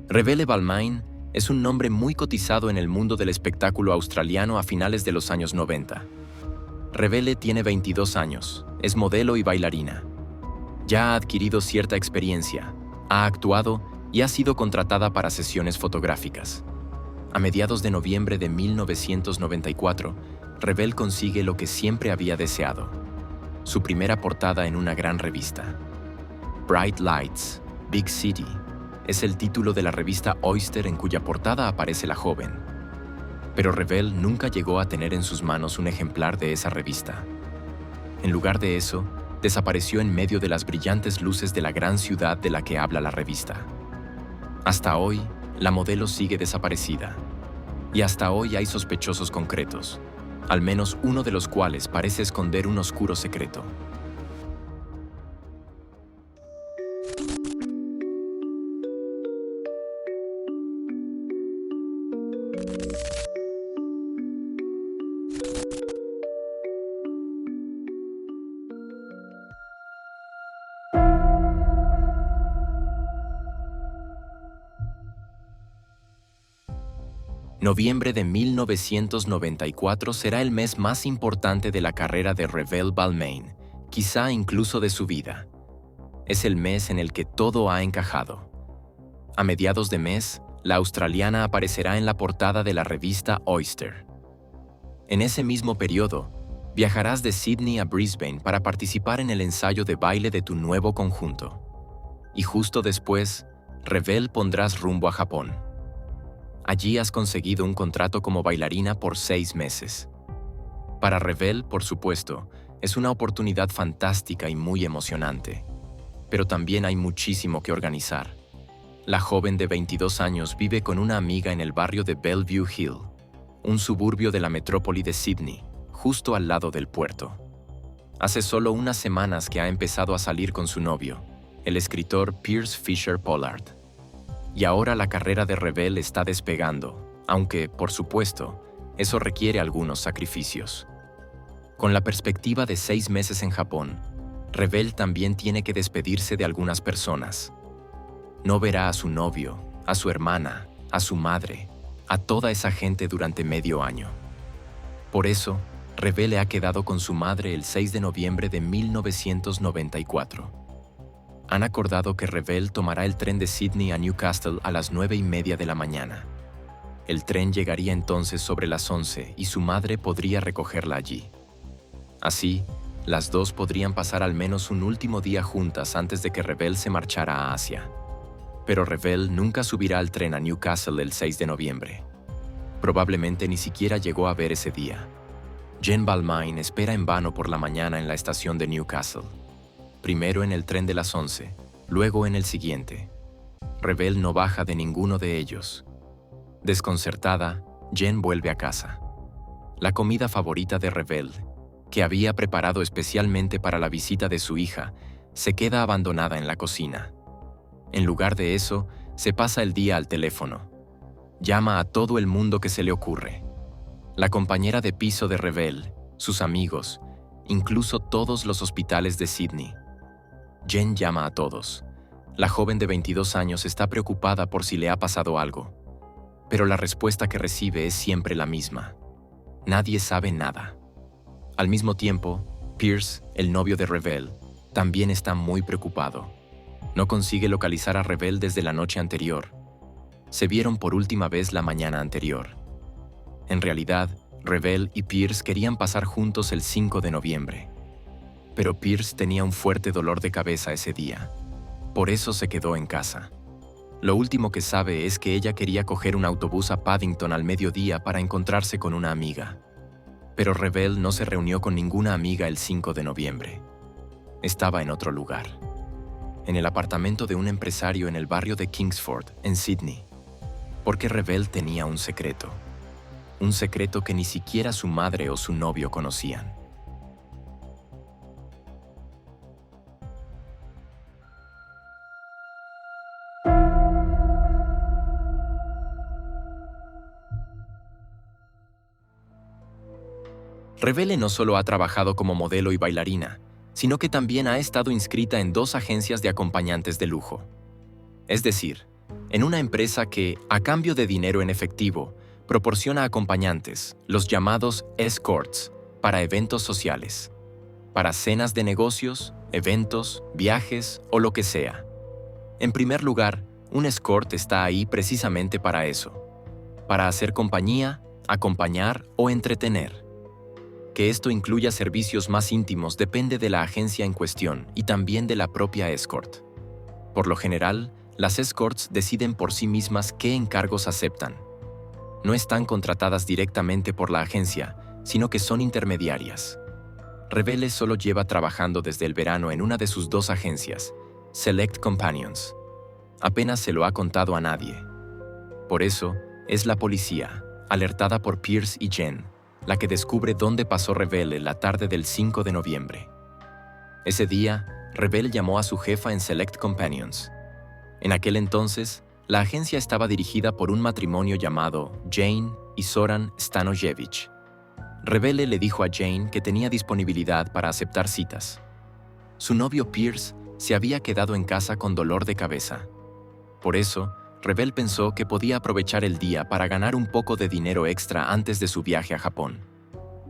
Revele Balmain es un nombre muy cotizado en el mundo del espectáculo australiano a finales de los años 90. Revele tiene 22 años, es modelo y bailarina. Ya ha adquirido cierta experiencia, ha actuado y ha sido contratada para sesiones fotográficas. A mediados de noviembre de 1994, Revele consigue lo que siempre había deseado: su primera portada en una gran revista. Bright Lights, Big City es el título de la revista Oyster en cuya portada aparece la joven. Pero Revele nunca llegó a tener en sus manos un ejemplar de esa revista. En lugar de eso, desapareció en medio de las brillantes luces de la gran ciudad de la que habla la revista. Hasta hoy, la modelo sigue desaparecida. Y hasta hoy hay sospechosos concretos, al menos uno de los cuales parece esconder un oscuro secreto. Noviembre de 1994 será el mes más importante de la carrera de Revele Balmain, quizá incluso de su vida. Es el mes en el que todo ha encajado. A mediados de mes, la australiana aparecerá en la portada de la revista Oyster. En ese mismo periodo, viajarás de Sydney a Brisbane para participar en el ensayo de baile de tu nuevo conjunto. Y justo después, Revele pondrás rumbo a Japón. Allí has conseguido un contrato como bailarina por 6 meses. Para Revele, por supuesto, es una oportunidad fantástica y muy emocionante. Pero también hay muchísimo que organizar. La joven de 22 años vive con una amiga en el barrio de Bellevue Hill, un suburbio de la metrópoli de Sydney, justo al lado del puerto. Hace solo unas semanas que ha empezado a salir con su novio, el escritor Piers Fisher Pollard. Y ahora la carrera de Revele está despegando, aunque, por supuesto, eso requiere algunos sacrificios. Con la perspectiva de 6 meses en Japón, Revele también tiene que despedirse de algunas personas. No verá a su novio, a su hermana, a su madre, a toda esa gente durante medio año. Por eso, Revele ha quedado con su madre el 6 de noviembre de 1994. Han acordado que Revele tomará el tren de Sydney a Newcastle a las 9:30 de la mañana. El tren llegaría entonces sobre las 11 y su madre podría recogerla allí. Así, las dos podrían pasar al menos un último día juntas antes de que Revele se marchara a Asia. Pero Revele nunca subirá al tren a Newcastle el 6 de noviembre. Probablemente ni siquiera llegó a ver ese día. Jen Balmain espera en vano por la mañana en la estación de Newcastle. Primero en el tren de las 11, luego en el siguiente. Revele no baja de ninguno de ellos. Desconcertada, Jen vuelve a casa. La comida favorita de Revele, que había preparado especialmente para la visita de su hija, se queda abandonada en la cocina. En lugar de eso, se pasa el día al teléfono. Llama a todo el mundo que se le ocurre. La compañera de piso de Revele, sus amigos, incluso todos los hospitales de Sydney. Jen llama a todos. La joven de 22 años está preocupada por si le ha pasado algo. Pero la respuesta que recibe es siempre la misma. Nadie sabe nada. Al mismo tiempo, Piers, el novio de Revele, también está muy preocupado. No consigue localizar a Revele desde la noche anterior. Se vieron por última vez la mañana anterior. En realidad, Revele y Piers querían pasar juntos el 5 de noviembre. Pero Piers tenía un fuerte dolor de cabeza ese día. Por eso se quedó en casa. Lo último que sabe es que ella quería coger un autobús a Paddington al mediodía para encontrarse con una amiga. Pero Revele no se reunió con ninguna amiga el 5 de noviembre. Estaba en otro lugar. En el apartamento de un empresario en el barrio de Kingsford, en Sydney. Porque Revele tenía un secreto. Un secreto que ni siquiera su madre o su novio conocían. Revele no solo ha trabajado como modelo y bailarina, sino que también ha estado inscrita en 2 agencias de acompañantes de lujo. Es decir, en una empresa que, a cambio de dinero en efectivo, proporciona acompañantes, los llamados escorts, para eventos sociales, para cenas de negocios, eventos, viajes o lo que sea. En primer lugar, un escort está ahí precisamente para eso, para hacer compañía, acompañar o entretener. Que esto incluya servicios más íntimos depende de la agencia en cuestión y también de la propia escort. Por lo general, las escorts deciden por sí mismas qué encargos aceptan. No están contratadas directamente por la agencia, sino que son intermediarias. Revele solo lleva trabajando desde el verano en una de sus dos agencias, Select Companions. Apenas se lo ha contado a nadie. Por eso, es la policía, alertada por Pierce y Jen, la que descubre dónde pasó Revele la tarde del 5 de noviembre. Ese día, Revele llamó a su jefa en Select Companions. En aquel entonces, la agencia estaba dirigida por un matrimonio llamado Jane y Zoran Stanojevic. Revele le dijo a Jane que tenía disponibilidad para aceptar citas. Su novio Pierce se había quedado en casa con dolor de cabeza. Por eso, Revele pensó que podía aprovechar el día para ganar un poco de dinero extra antes de su viaje a Japón.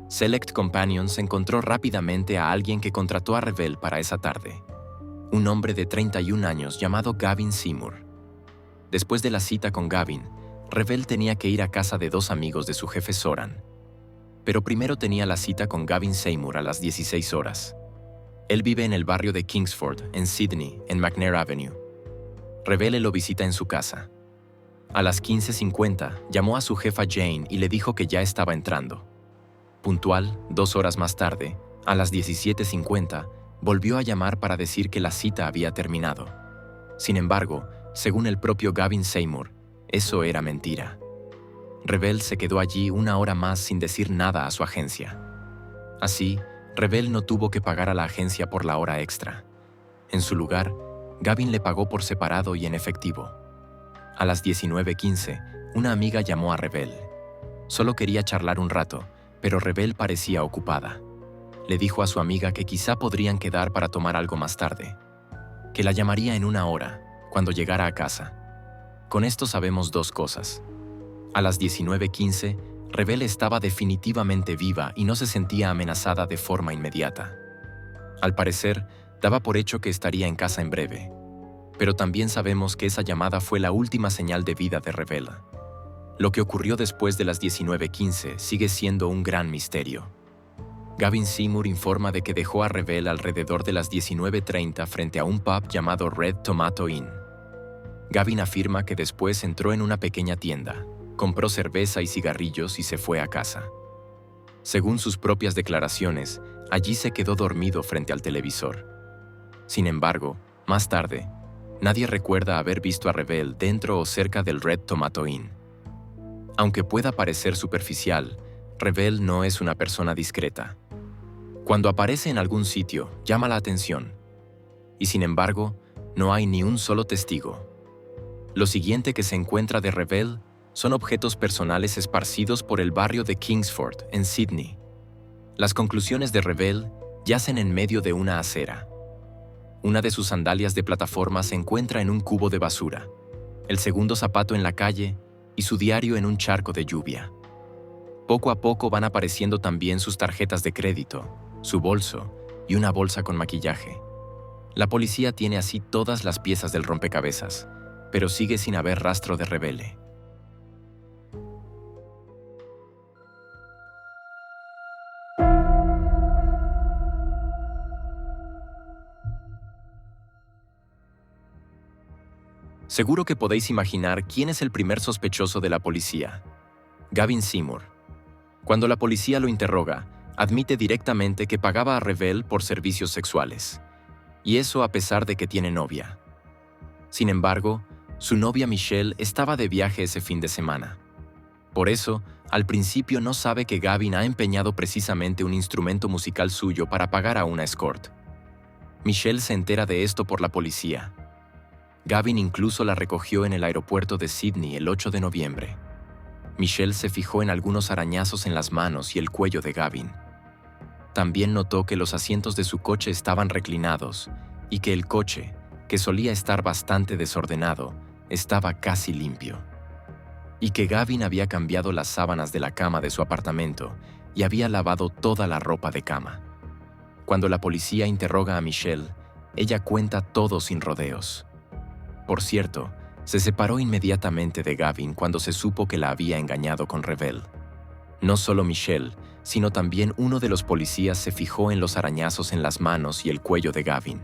Select Companions encontró rápidamente a alguien que contrató a Revele para esa tarde. Un hombre de 31 años llamado Gavin Seymour. Después de la cita con Gavin, Revele tenía que ir a casa de dos amigos de su jefe Zoran. Pero primero tenía la cita con Gavin Seymour a las 16 horas. Él vive en el barrio de Kingsford, en Sydney, en McNair Avenue. Revele lo visita en su casa. A las 15:50 llamó a su jefa Jane y le dijo que ya estaba entrando. Puntual, 2 horas más tarde, a las 17:50, volvió a llamar para decir que la cita había terminado. Sin embargo, según el propio Gavin Seymour, eso era mentira. Revele se quedó allí 1 hora más sin decir nada a su agencia. Así, Revele no tuvo que pagar a la agencia por la hora extra. En su lugar, Gavin le pagó por separado y en efectivo. A las 19:15, una amiga llamó a Revele. Solo quería charlar un rato, pero Revele parecía ocupada. Le dijo a su amiga que quizá podrían quedar para tomar algo más tarde, que la llamaría en 1 hora, cuando llegara a casa. Con esto sabemos dos cosas. A las 19:15, Revele estaba definitivamente viva y no se sentía amenazada de forma inmediata. Al parecer, daba por hecho que estaría en casa en breve. Pero también sabemos que esa llamada fue la última señal de vida de Revele. Lo que ocurrió después de las 19:15 sigue siendo un gran misterio. Gavin Seymour informa de que dejó a Revele alrededor de las 19:30 frente a un pub llamado Red Tomato Inn. Gavin afirma que después entró en una pequeña tienda, compró cerveza y cigarrillos y se fue a casa. Según sus propias declaraciones, allí se quedó dormido frente al televisor. Sin embargo, más tarde, nadie recuerda haber visto a Revele dentro o cerca del Red Tomato Inn. Aunque pueda parecer superficial, Revele no es una persona discreta. Cuando aparece en algún sitio, llama la atención. Y sin embargo, no hay ni un solo testigo. Lo siguiente que se encuentra de Revele son objetos personales esparcidos por el barrio de Kingsford, en Sydney. Las conclusiones de Revele yacen en medio de una acera. Una de sus sandalias de plataforma se encuentra en un cubo de basura, el segundo zapato en la calle y su diario en un charco de lluvia. Poco a poco van apareciendo también sus tarjetas de crédito, su bolso y una bolsa con maquillaje. La policía tiene así todas las piezas del rompecabezas, pero sigue sin haber rastro de Revele. Seguro que podéis imaginar quién es el primer sospechoso de la policía. Gavin Seymour. Cuando la policía lo interroga, admite directamente que pagaba a Revele por servicios sexuales. Y eso a pesar de que tiene novia. Sin embargo, su novia Michelle estaba de viaje ese fin de semana. Por eso, al principio no sabe que Gavin ha empeñado precisamente un instrumento musical suyo para pagar a una escort. Michelle se entera de esto por la policía. Gavin incluso la recogió en el aeropuerto de Sydney el 8 de noviembre. Michelle se fijó en algunos arañazos en las manos y el cuello de Gavin. También notó que los asientos de su coche estaban reclinados y que el coche, que solía estar bastante desordenado, estaba casi limpio. Y que Gavin había cambiado las sábanas de la cama de su apartamento y había lavado toda la ropa de cama. Cuando la policía interroga a Michelle, ella cuenta todo sin rodeos. Por cierto, se separó inmediatamente de Gavin cuando se supo que la había engañado con Revell. No solo Michelle, sino también uno de los policías se fijó en los arañazos en las manos y el cuello de Gavin.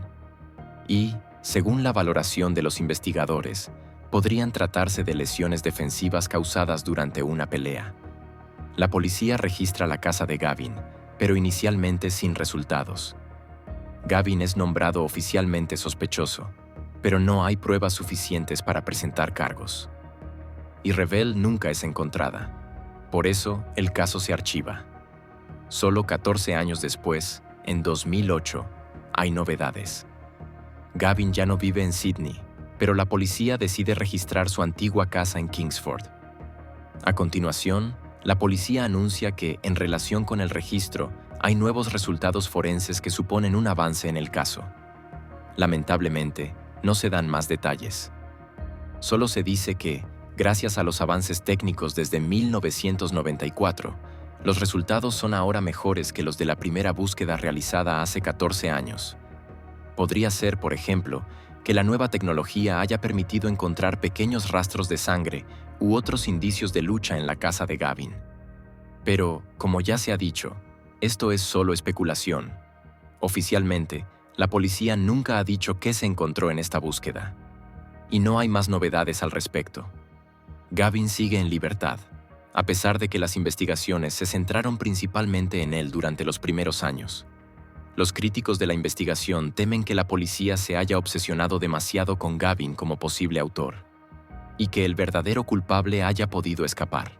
Y, según la valoración de los investigadores, podrían tratarse de lesiones defensivas causadas durante una pelea. La policía registra la casa de Gavin, pero inicialmente sin resultados. Gavin es nombrado oficialmente sospechoso, pero no hay pruebas suficientes para presentar cargos. Y Revell nunca es encontrada. Por eso, el caso se archiva. Solo 14 años después, en 2008, hay novedades. Gavin ya no vive en Sydney, pero la policía decide registrar su antigua casa en Kingsford. A continuación, la policía anuncia que, en relación con el registro, hay nuevos resultados forenses que suponen un avance en el caso. Lamentablemente, no se dan más detalles. Solo se dice que, gracias a los avances técnicos desde 1994, los resultados son ahora mejores que los de la primera búsqueda realizada hace 14 años. Podría ser, por ejemplo, que la nueva tecnología haya permitido encontrar pequeños rastros de sangre u otros indicios de lucha en la casa de Gavin. Pero, como ya se ha dicho, esto es solo especulación. Oficialmente, la policía nunca ha dicho qué se encontró en esta búsqueda. Y no hay más novedades al respecto. Gavin sigue en libertad, a pesar de que las investigaciones se centraron principalmente en él durante los primeros años. Los críticos de la investigación temen que la policía se haya obsesionado demasiado con Gavin como posible autor, y que el verdadero culpable haya podido escapar.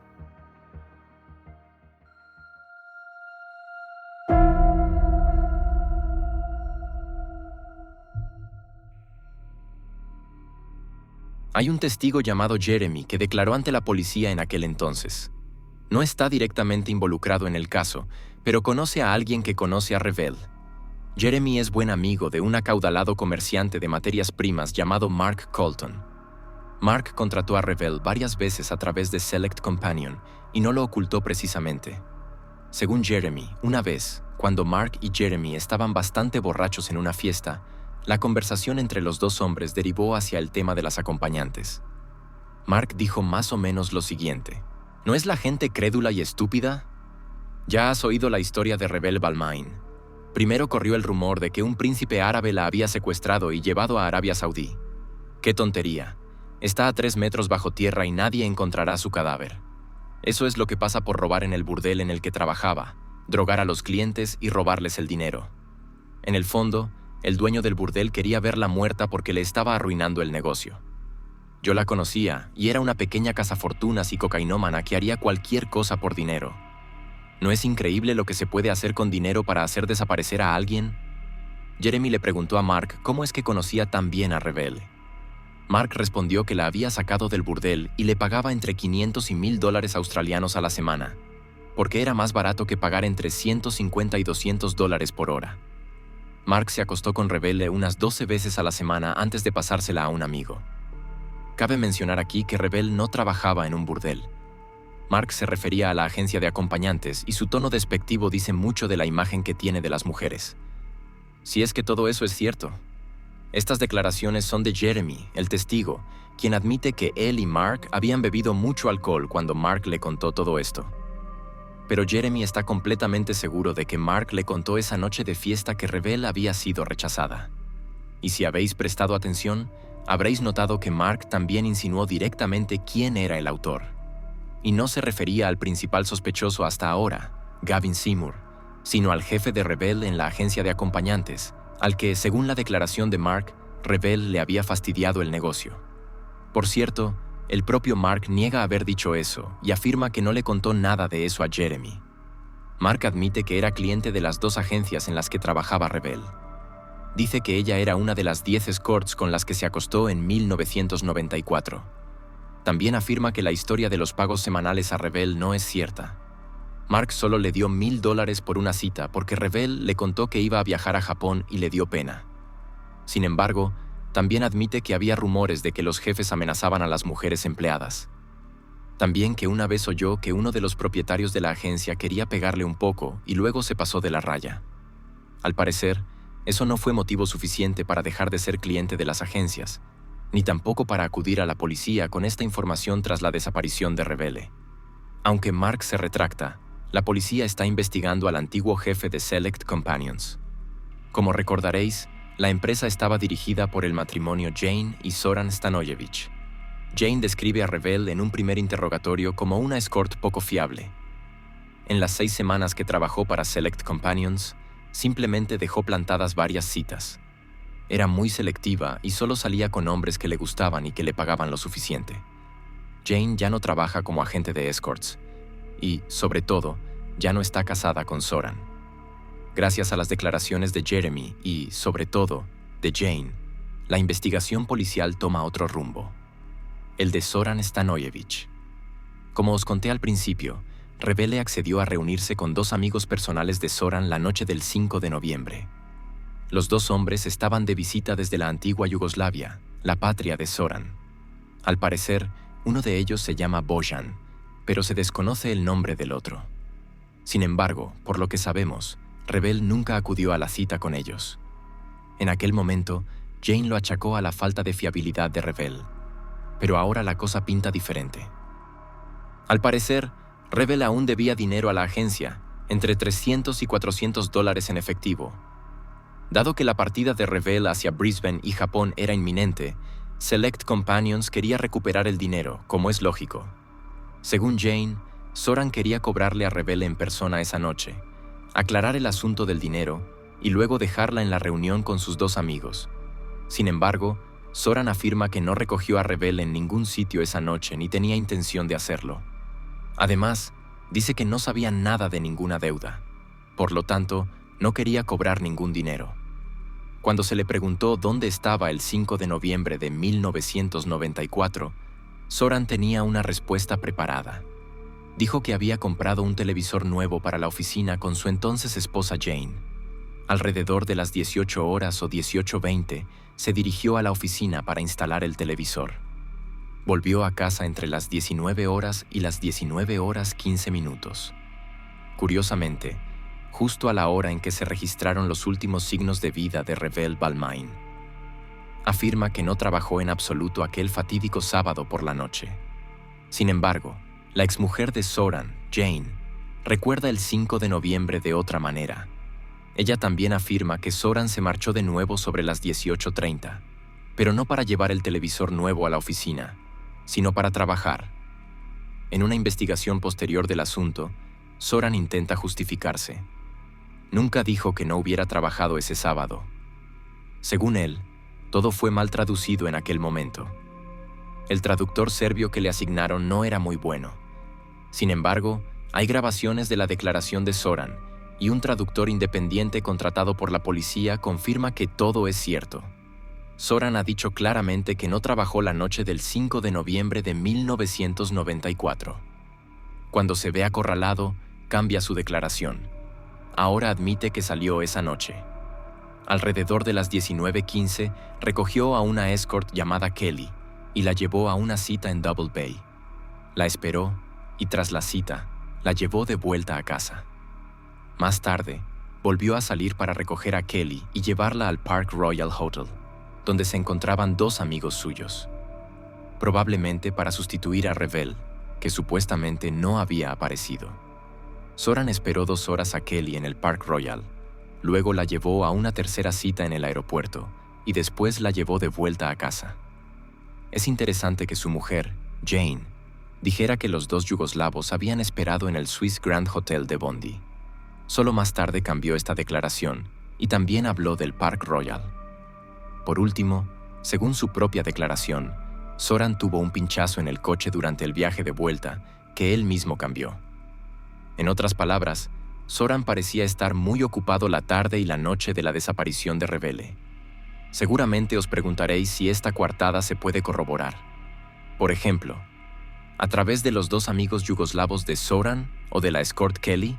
Hay un testigo llamado Jeremy que declaró ante la policía en aquel entonces. No está directamente involucrado en el caso, pero conoce a alguien que conoce a Revell. Jeremy es buen amigo de un acaudalado comerciante de materias primas llamado Mark Colton. Mark contrató a Revell varias veces a través de Select Companion y no lo ocultó precisamente. Según Jeremy, una vez, cuando Mark y Jeremy estaban bastante borrachos en una fiesta, la conversación entre los dos hombres derivó hacia el tema de las acompañantes. Mark dijo más o menos lo siguiente: ¿no es la gente crédula y estúpida? Ya has oído la historia de Revell Balmain. Primero corrió el rumor de que un príncipe árabe la había secuestrado y llevado a Arabia Saudí. ¡Qué tontería! Está a 3 metros bajo tierra y nadie encontrará su cadáver. Eso es lo que pasa por robar en el burdel en el que trabajaba, drogar a los clientes y robarles el dinero. En el fondo, el dueño del burdel quería verla muerta porque le estaba arruinando el negocio. Yo la conocía y era una pequeña cazafortunas y cocainómana que haría cualquier cosa por dinero. ¿No es increíble lo que se puede hacer con dinero para hacer desaparecer a alguien? Jeremy le preguntó a Mark cómo es que conocía tan bien a Revell. Mark respondió que la había sacado del burdel y le pagaba entre $500 y $1,000 australianos a la semana, porque era más barato que pagar entre $150 y $200 por hora. Mark se acostó con Revell unas 12 veces a la semana antes de pasársela a un amigo. Cabe mencionar aquí que Revell no trabajaba en un burdel. Mark se refería a la agencia de acompañantes y su tono despectivo dice mucho de la imagen que tiene de las mujeres. Si es que todo eso es cierto. Estas declaraciones son de Jeremy, el testigo, quien admite que él y Mark habían bebido mucho alcohol cuando Mark le contó todo esto. Pero Jeremy está completamente seguro de que Mark le contó esa noche de fiesta que Revell había sido rechazada. Y si habéis prestado atención, habréis notado que Mark también insinuó directamente quién era el autor. Y no se refería al principal sospechoso hasta ahora, Gavin Seymour, sino al jefe de Revell en la agencia de acompañantes, al que, según la declaración de Mark, Revell le había fastidiado el negocio. Por cierto, el propio Mark niega haber dicho eso y afirma que no le contó nada de eso a Jeremy. Mark admite que era cliente de las 2 agencias en las que trabajaba Revell. Dice que ella era una de las 10 escorts con las que se acostó en 1994. También afirma que la historia de los pagos semanales a Revell no es cierta. Mark solo le dio $1,000 por una cita porque Revell le contó que iba a viajar a Japón y le dio pena. Sin embargo, También admite que había rumores de que los jefes amenazaban a las mujeres empleadas. También que una vez oyó que uno de los propietarios de la agencia quería pegarle un poco y luego se pasó de la raya. Al parecer, eso no fue motivo suficiente para dejar de ser cliente de las agencias, ni tampoco para acudir a la policía con esta información tras la desaparición de Revele. Aunque Mark se retracta, la policía está investigando al antiguo jefe de Select Companions. Como recordaréis, la empresa estaba dirigida por el matrimonio Jane y Zoran Stanojevic. Jane describe a Revele en un primer interrogatorio como una escort poco fiable. En las 6 semanas que trabajó para Select Companions, simplemente dejó plantadas varias citas. Era muy selectiva y solo salía con hombres que le gustaban y que le pagaban lo suficiente. Jane ya no trabaja como agente de escorts y, sobre todo, ya no está casada con Zoran. Gracias a las declaraciones de Jeremy y, sobre todo, de Jane, la investigación policial toma otro rumbo. El de Zoran Stanojevic. Como os conté al principio, Revele accedió a reunirse con 2 amigos personales de Zoran la noche del 5 de noviembre. Los 2 hombres estaban de visita desde la antigua Yugoslavia, la patria de Zoran. Al parecer, uno de ellos se llama Bojan, pero se desconoce el nombre del otro. Sin embargo, por lo que sabemos, Revele nunca acudió a la cita con ellos. En aquel momento, Jane lo achacó a la falta de fiabilidad de Revele. Pero ahora la cosa pinta diferente. Al parecer, Revele aún debía dinero a la agencia, entre $300 y $400 en efectivo. Dado que la partida de Revele hacia Brisbane y Japón era inminente, Select Companions quería recuperar el dinero, como es lógico. Según Jane, Zoran quería cobrarle a Revele en persona esa noche, aclarar el asunto del dinero y luego dejarla en la reunión con sus 2 amigos. Sin embargo, Zoran afirma que no recogió a Revele en ningún sitio esa noche ni tenía intención de hacerlo. Además, dice que no sabía nada de ninguna deuda. Por lo tanto, no quería cobrar ningún dinero. Cuando se le preguntó dónde estaba el 5 de noviembre de 1994, Zoran tenía una respuesta preparada. Dijo que había comprado un televisor nuevo para la oficina con su entonces esposa Jane. Alrededor de las 18 horas o 18:20, se dirigió a la oficina para instalar el televisor. Volvió a casa entre las 19 horas y las 19 horas 15 minutos. Curiosamente, justo a la hora en que se registraron los últimos signos de vida de Revele Balmain. Afirma que no trabajó en absoluto aquel fatídico sábado por la noche. Sin embargo, la exmujer de Zoran, Jane, recuerda el 5 de noviembre de otra manera. Ella también afirma que Zoran se marchó de nuevo sobre las 18:30, pero no para llevar el televisor nuevo a la oficina, sino para trabajar. En una investigación posterior del asunto, Zoran intenta justificarse. Nunca dijo que no hubiera trabajado ese sábado. Según él, todo fue mal traducido en aquel momento. El traductor serbio que le asignaron no era muy bueno. Sin embargo, hay grabaciones de la declaración de Zoran y un traductor independiente contratado por la policía confirma que todo es cierto. Zoran ha dicho claramente que no trabajó la noche del 5 de noviembre de 1994. Cuando se ve acorralado, cambia su declaración. Ahora admite que salió esa noche. Alrededor de las 19:15, recogió a una escort llamada Kelly y la llevó a una cita en Double Bay. La esperó y tras la cita, la llevó de vuelta a casa. Más tarde, volvió a salir para recoger a Kelly y llevarla al Park Royal Hotel, donde se encontraban 2 amigos suyos. Probablemente para sustituir a Revele, que supuestamente no había aparecido. Zoran esperó 2 horas a Kelly en el Park Royal, luego la llevó a una tercera cita en el aeropuerto y después la llevó de vuelta a casa. Es interesante que su mujer, Jane, dijera que los 2 yugoslavos habían esperado en el Swiss Grand Hotel de Bondi. Solo más tarde cambió esta declaración y también habló del Park Royal. Por último, según su propia declaración, Zoran tuvo un pinchazo en el coche durante el viaje de vuelta que él mismo cambió. En otras palabras, Zoran parecía estar muy ocupado la tarde y la noche de la desaparición de Revele. Seguramente os preguntaréis si esta coartada se puede corroborar. Por ejemplo, ¿a través de los 2 amigos yugoslavos de Zoran o de la escort Kelly?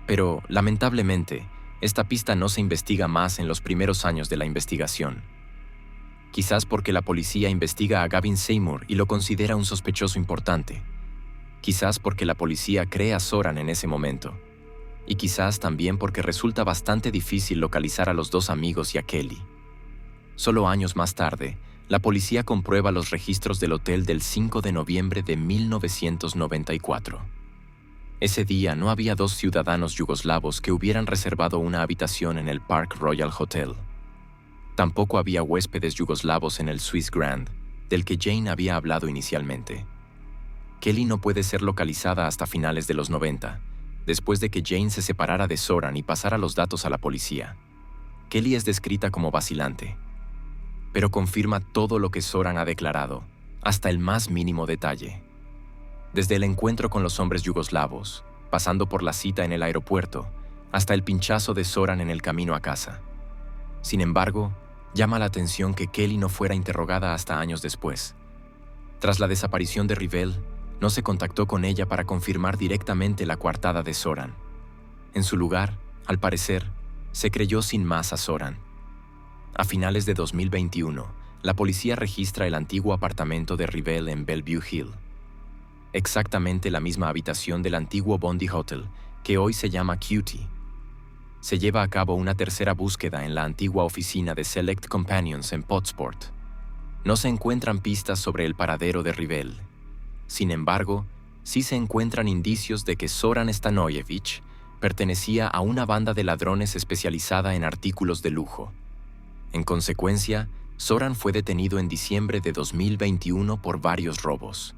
Pero, lamentablemente, esta pista no se investiga más en los primeros años de la investigación. Quizás porque la policía investiga a Gavin Seymour y lo considera un sospechoso importante. Quizás porque la policía cree a Zoran en ese momento. Y quizás también porque resulta bastante difícil localizar a los dos amigos y a Kelly. Solo años más tarde, la policía comprueba los registros del hotel del 5 de noviembre de 1994. Ese día no había dos ciudadanos yugoslavos que hubieran reservado una habitación en el Park Royal Hotel. Tampoco había huéspedes yugoslavos en el Swiss Grand, del que Jane había hablado inicialmente. Kelly no puede ser localizada hasta finales de los 90, después de que Jane se separara de Zoran y pasara los datos a la policía. Kelly es descrita como vacilante, pero confirma todo lo que Zoran ha declarado, hasta el más mínimo detalle. Desde el encuentro con los hombres yugoslavos, pasando por la cita en el aeropuerto, hasta el pinchazo de Zoran en el camino a casa. Sin embargo, llama la atención que Kelly no fuera interrogada hasta años después. Tras la desaparición de Rivell, no se contactó con ella para confirmar directamente la coartada de Zoran. En su lugar, al parecer, se creyó sin más a Zoran. A finales de 2021, la policía registra el antiguo apartamento de Rivell en Bellevue Hill. Exactamente la misma habitación del antiguo Bondi Hotel, que hoy se llama Cutie. Se lleva a cabo una tercera búsqueda en la antigua oficina de Select Companions en Potsport. No se encuentran pistas sobre el paradero de Rivell. Sin embargo, sí se encuentran indicios de que Zoran Stanojević pertenecía a una banda de ladrones especializada en artículos de lujo. En consecuencia, Zoran fue detenido en diciembre de 2021 por varios robos.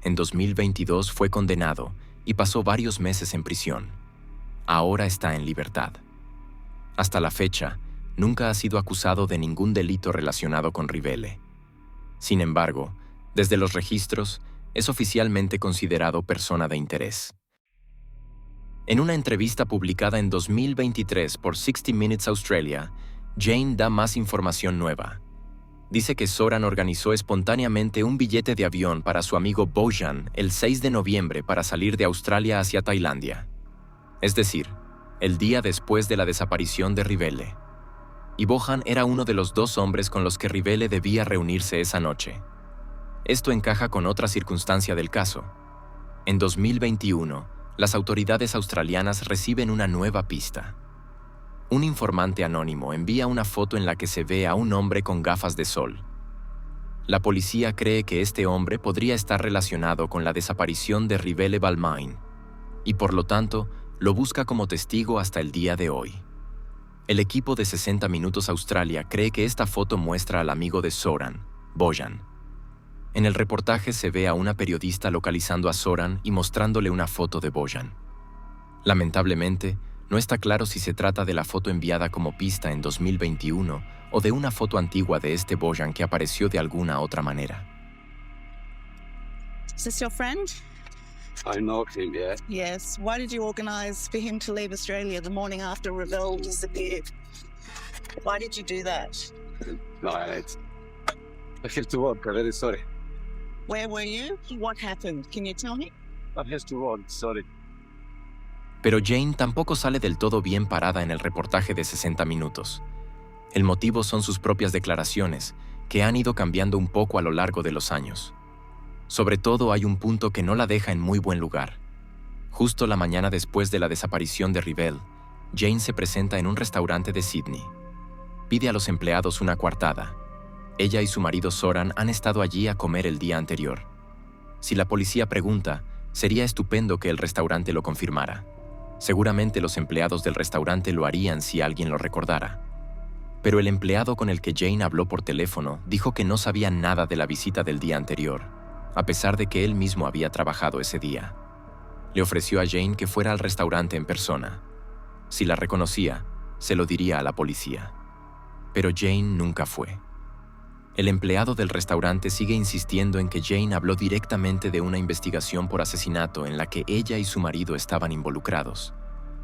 En 2022 fue condenado y pasó varios meses en prisión. Ahora está en libertad. Hasta la fecha, nunca ha sido acusado de ningún delito relacionado con Rivell. Sin embargo, desde los registros, es oficialmente considerado persona de interés. En una entrevista publicada en 2023 por 60 Minutes Australia, Jane da más información nueva. Dice que Zoran organizó espontáneamente un billete de avión para su amigo Bojan el 6 de noviembre para salir de Australia hacia Tailandia. Es decir, el día después de la desaparición de Rivell. Y Bojan era uno de los dos hombres con los que Rivell debía reunirse esa noche. Esto encaja con otra circunstancia del caso. En 2021, las autoridades australianas reciben una nueva pista. Un informante anónimo envía una foto en la que se ve a un hombre con gafas de sol. La policía cree que este hombre podría estar relacionado con la desaparición de Rivell Balmain y por lo tanto lo busca como testigo hasta el día de hoy. El equipo de 60 Minutos Australia cree que esta foto muestra al amigo de Zoran, Bojan. En el reportaje se ve a una periodista localizando a Zoran y mostrándole una foto de Bojan. Lamentablemente, no está claro si se trata de la foto enviada como pista en 2021 o de una foto antigua de este Bojan que apareció de alguna otra manera. Is this your friend? I know him, yeah. Yes. Why did you organise for him to leave Australia the morning after Rivell disappeared? Why did you do that? No, I have to work. I'm very sorry. Where were you? What happened? Can you tell me? I have to work, sorry. Pero Jane tampoco sale del todo bien parada en el reportaje de 60 minutos. El motivo son sus propias declaraciones, que han ido cambiando un poco a lo largo de los años. Sobre todo hay un punto que no la deja en muy buen lugar. Justo la mañana después de la desaparición de Rivell, Jane se presenta en un restaurante de Sydney. Pide a los empleados una coartada. Ella y su marido Zoran han estado allí a comer el día anterior. Si la policía pregunta, sería estupendo que el restaurante lo confirmara. Seguramente los empleados del restaurante lo harían si alguien lo recordara. Pero el empleado con el que Jane habló por teléfono dijo que no sabía nada de la visita del día anterior, a pesar de que él mismo había trabajado ese día. Le ofreció a Jane que fuera al restaurante en persona. Si la reconocía, se lo diría a la policía. Pero Jane nunca fue. El empleado del restaurante sigue insistiendo en que Jane habló directamente de una investigación por asesinato en la que ella y su marido estaban involucrados.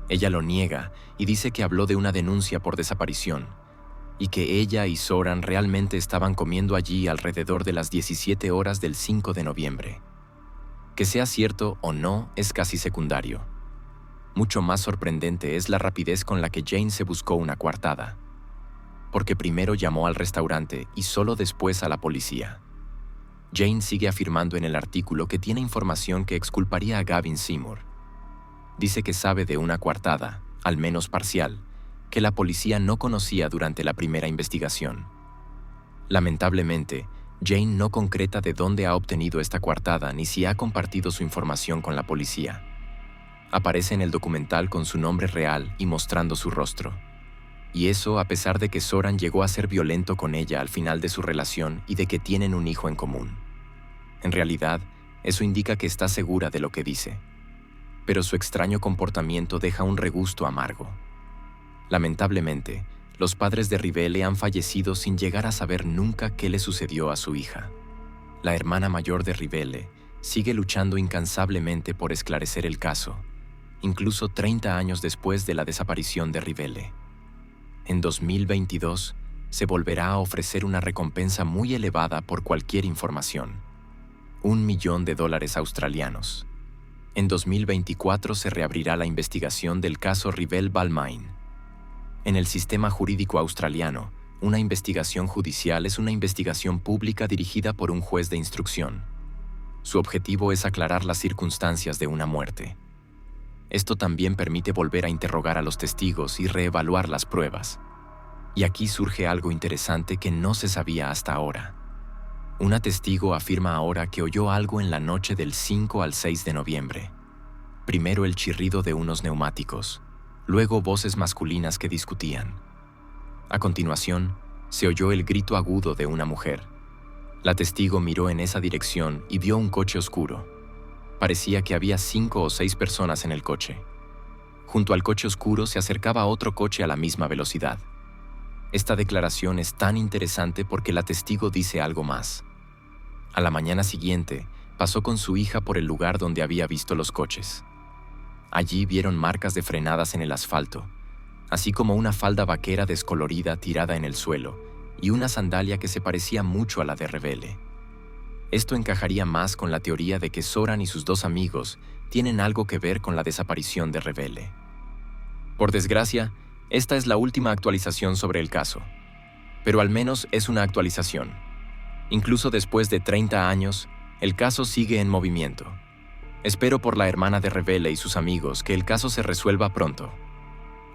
Ella lo niega y dice que habló de una denuncia por desaparición y que ella y Zoran realmente estaban comiendo allí alrededor de las 17 horas del 5 de noviembre. Que sea cierto o no es casi secundario. Mucho más sorprendente es la rapidez con la que Jane se buscó una coartada. porque primero llamó al restaurante y solo después a la policía. Jane sigue afirmando en el artículo que tiene información que exculparía a Gavin Seymour. Dice que sabe de una coartada, al menos parcial, que la policía no conocía durante la primera investigación. Lamentablemente, Jane no concreta de dónde ha obtenido esta coartada ni si ha compartido su información con la policía. Aparece en el documental con su nombre real y mostrando su rostro. Y eso a pesar de que Zoran llegó a ser violento con ella al final de su relación y de que tienen un hijo en común. En realidad, eso indica que está segura de lo que dice. Pero su extraño comportamiento deja un regusto amargo. Lamentablemente, los padres de Rivelle han fallecido sin llegar a saber nunca qué le sucedió a su hija. La hermana mayor de Rivelle sigue luchando incansablemente por esclarecer el caso, incluso 30 años después de la desaparición de Rivelle. En 2022, se volverá a ofrecer una recompensa muy elevada por cualquier información: $1 millón australianos. En 2024 se reabrirá la investigación del caso Revell Balmain. En el sistema jurídico australiano, una investigación judicial es una investigación pública dirigida por un juez de instrucción. Su objetivo es aclarar las circunstancias de una muerte. Esto también permite volver a interrogar a los testigos y reevaluar las pruebas. Y aquí surge algo interesante que no se sabía hasta ahora. Una testigo afirma ahora que oyó algo en la noche del 5 al 6 de noviembre. Primero el chirrido de unos neumáticos, luego voces masculinas que discutían. A continuación, se oyó el grito agudo de una mujer. La testigo miró en esa dirección y vio un coche oscuro. Parecía que había 5 o 6 personas en el coche. Junto al coche oscuro se acercaba otro coche a la misma velocidad. Esta declaración es tan interesante porque la testigo dice algo más. A la mañana siguiente, pasó con su hija por el lugar donde había visto los coches. Allí vieron marcas de frenadas en el asfalto, así como una falda vaquera descolorida tirada en el suelo y una sandalia que se parecía mucho a la de Revelle. Esto encajaría más con la teoría de que Zoran y sus 2 amigos tienen algo que ver con la desaparición de Revelle. Por desgracia, esta es la última actualización sobre el caso. Pero al menos es una actualización. Incluso después de 30 años, el caso sigue en movimiento. Espero por la hermana de Revelle y sus amigos que el caso se resuelva pronto.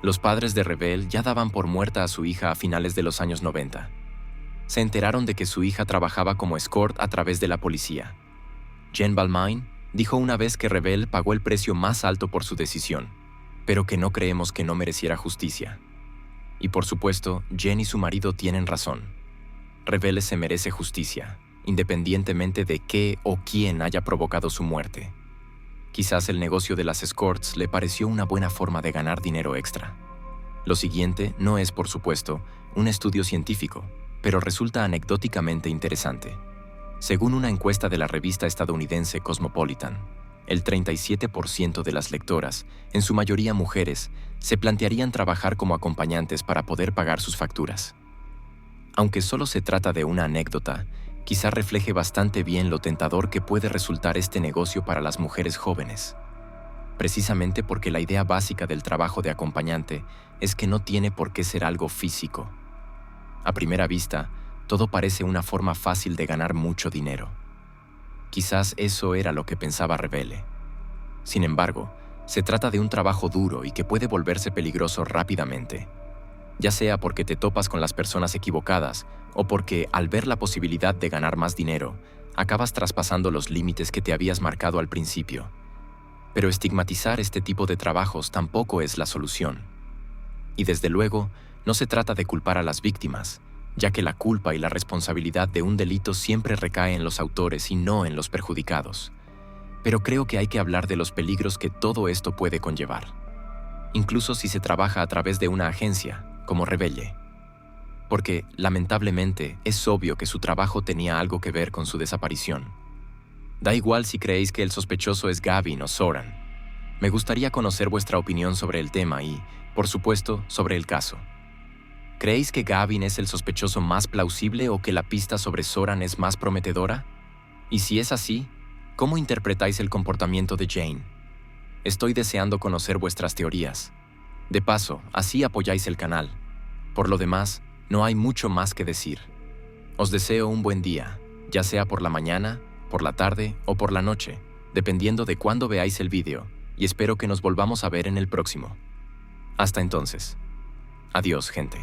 Los padres de Revelle ya daban por muerta a su hija a finales de los años 90. Se enteraron de que su hija trabajaba como escort a través de la policía. Jen Balmain dijo una vez que Revelle pagó el precio más alto por su decisión, pero que no creemos que no mereciera justicia. Y por supuesto, Jen y su marido tienen razón. Revelle se merece justicia, independientemente de qué o quién haya provocado su muerte. Quizás el negocio de las escorts le pareció una buena forma de ganar dinero extra. Lo siguiente no es, por supuesto, un estudio científico, pero resulta anecdóticamente interesante. Según una encuesta de la revista estadounidense Cosmopolitan, el 37% de las lectoras, en su mayoría mujeres, se plantearían trabajar como acompañantes para poder pagar sus facturas. Aunque solo se trata de una anécdota, quizá refleje bastante bien lo tentador que puede resultar este negocio para las mujeres jóvenes. Precisamente porque la idea básica del trabajo de acompañante es que no tiene por qué ser algo físico. A primera vista, todo parece una forma fácil de ganar mucho dinero. Quizás eso era lo que pensaba Revelle. Sin embargo, se trata de un trabajo duro y que puede volverse peligroso rápidamente, ya sea porque te topas con las personas equivocadas o porque, al ver la posibilidad de ganar más dinero, acabas traspasando los límites que te habías marcado al principio. Pero estigmatizar este tipo de trabajos tampoco es la solución. Y desde luego, no se trata de culpar a las víctimas, ya que la culpa y la responsabilidad de un delito siempre recae en los autores y no en los perjudicados. Pero creo que hay que hablar de los peligros que todo esto puede conllevar, incluso si se trabaja a través de una agencia, como Revelle. Porque, lamentablemente, es obvio que su trabajo tenía algo que ver con su desaparición. Da igual si creéis que el sospechoso es Gavin o Zoran. Me gustaría conocer vuestra opinión sobre el tema y, por supuesto, sobre el caso. ¿Creéis que Gavin es el sospechoso más plausible o que la pista sobre Zoran es más prometedora? Y si es así, ¿cómo interpretáis el comportamiento de Jane? Estoy deseando conocer vuestras teorías. De paso, así apoyáis el canal. Por lo demás, No hay mucho más que decir. Os deseo un buen día, ya sea por la mañana, por la tarde o por la noche, dependiendo de cuándo veáis el vídeo, y espero que nos volvamos a ver en el próximo. Hasta entonces. Adiós, gente.